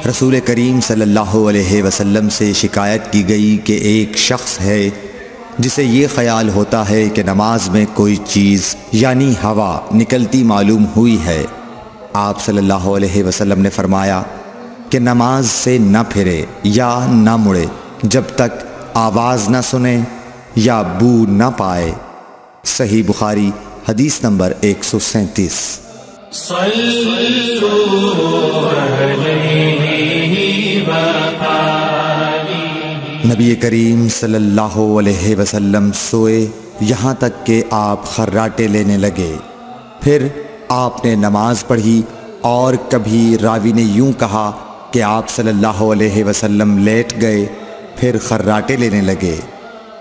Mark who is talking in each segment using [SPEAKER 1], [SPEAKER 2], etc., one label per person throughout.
[SPEAKER 1] رسول کریم صلی اللہ علیہ وسلم سے شکایت کی گئی کہ ایک شخص ہے جسے یہ خیال ہوتا ہے کہ نماز میں کوئی چیز یعنی ہوا نکلتی معلوم ہوئی ہے۔ آپ صلی اللہ علیہ وسلم نے فرمایا کہ نماز سے نہ پھرے یا نہ مڑے جب تک آواز نہ سنے یا بو نہ پائے۔ صحیح بخاری حدیث نمبر 137۔ نبی کریم صلی اللہ علیہ وسلم سوئے یہاں تک کہ آپ خراٹے لینے لگے، پھر آپ نے نماز پڑھی، اور کبھی راوی نے یوں کہا کہ آپ صلی اللہ علیہ وسلم لیٹ گئے پھر خراٹے لینے لگے،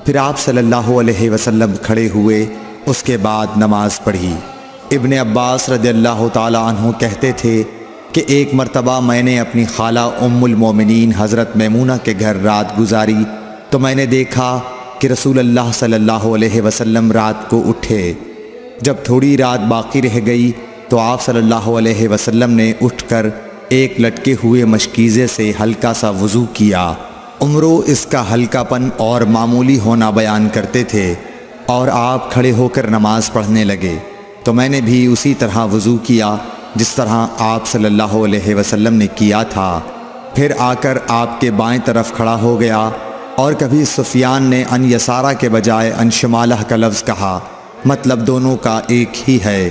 [SPEAKER 1] پھر آپ صلی اللہ علیہ وسلم کھڑے ہوئے، اس کے بعد نماز پڑھی۔ ابن عباس رضی اللہ تعالی عنہ کہتے تھے کہ ایک مرتبہ میں نے اپنی خالہ ام المومنین حضرت میمونہ کے گھر رات گزاری تو میں نے دیکھا کہ رسول اللہ صلی اللہ علیہ وسلم رات کو اٹھے۔ جب تھوڑی رات باقی رہ گئی تو آپ صلی اللہ علیہ وسلم نے اٹھ کر ایک لٹکے ہوئے مشکیزے سے ہلکا سا وضو کیا۔ عمرو اس کا ہلکا پن اور معمولی ہونا بیان کرتے تھے، اور آپ کھڑے ہو کر نماز پڑھنے لگے تو میں نے بھی اسی طرح وضو کیا جس طرح آپ صلی اللہ علیہ وسلم نے کیا تھا، پھر آ کر آپ کے بائیں طرف کھڑا ہو گیا، اور کبھی سفیان نے ان یسارہ کے بجائے ان شمالہ کا لفظ کہا، مطلب دونوں کا ایک ہی ہے۔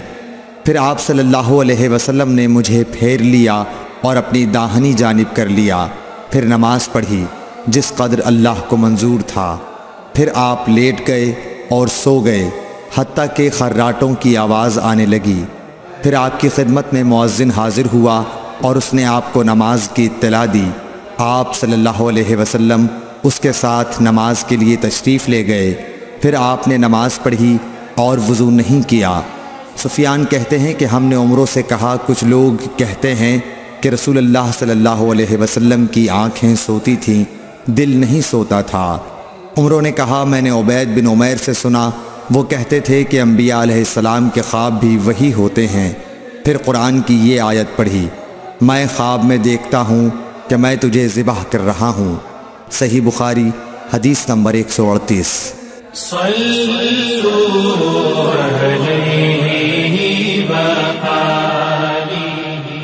[SPEAKER 1] پھر آپ صلی اللہ علیہ وسلم نے مجھے پھیر لیا اور اپنی داہنی جانب کر لیا، پھر نماز پڑھی جس قدر اللہ کو منظور تھا، پھر آپ لیٹ گئے اور سو گئے حتیٰ کہ خراٹوں کی آواز آنے لگی۔ پھر آپ کی خدمت میں مؤذن حاضر ہوا اور اس نے آپ کو نماز کی اطلاع دی۔ آپ صلی اللہ علیہ وسلم اس کے ساتھ نماز کے لیے تشریف لے گئے، پھر آپ نے نماز پڑھی اور وضو نہیں کیا۔ سفیان کہتے ہیں کہ ہم نے عمرو سے کہا، کچھ لوگ کہتے ہیں کہ رسول اللہ صلی اللہ علیہ وسلم کی آنکھیں سوتی تھیں، دل نہیں سوتا تھا۔ عمرو نے کہا، میں نے عبید بن عمیر سے سنا، وہ کہتے تھے کہ انبیاء علیہ السلام کے خواب بھی وہی ہوتے ہیں۔ پھر قرآن کی یہ آیت پڑھی، میں خواب میں دیکھتا ہوں کہ میں تجھے ذبح کر رہا ہوں۔ صحیح بخاری حدیث نمبر 138۔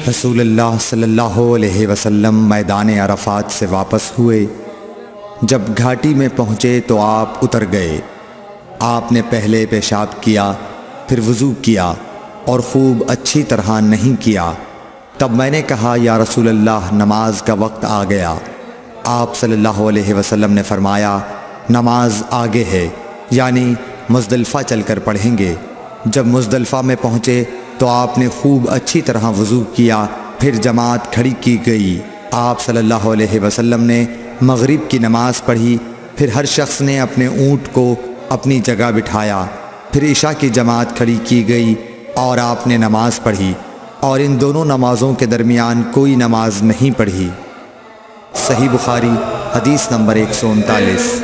[SPEAKER 1] رسول اللہ صلی اللہ علیہ وسلم میدان عرفات سے واپس ہوئے۔ جب گھاٹی میں پہنچے تو آپ اتر گئے۔ آپ نے پہلے پیشاب کیا، پھر وضو کیا، اور خوب اچھی طرح نہیں کیا۔ تب میں نے کہا، یا رسول اللہ، نماز کا وقت آ گیا۔ آپ صلی اللہ علیہ وسلم نے فرمایا، نماز آگے ہے، یعنی مزدلفہ چل کر پڑھیں گے۔ جب مزدلفہ میں پہنچے تو آپ نے خوب اچھی طرح وضو کیا، پھر جماعت کھڑی کی گئی۔ آپ صلی اللہ علیہ وسلم نے مغرب کی نماز پڑھی، پھر ہر شخص نے اپنے اونٹ کو اپنی جگہ بٹھایا، پھر عشاء کی جماعت کھڑی کی گئی اور آپ نے نماز پڑھی، اور ان دونوں نمازوں کے درمیان کوئی نماز نہیں پڑھی۔ صحیح بخاری حدیث نمبر 139۔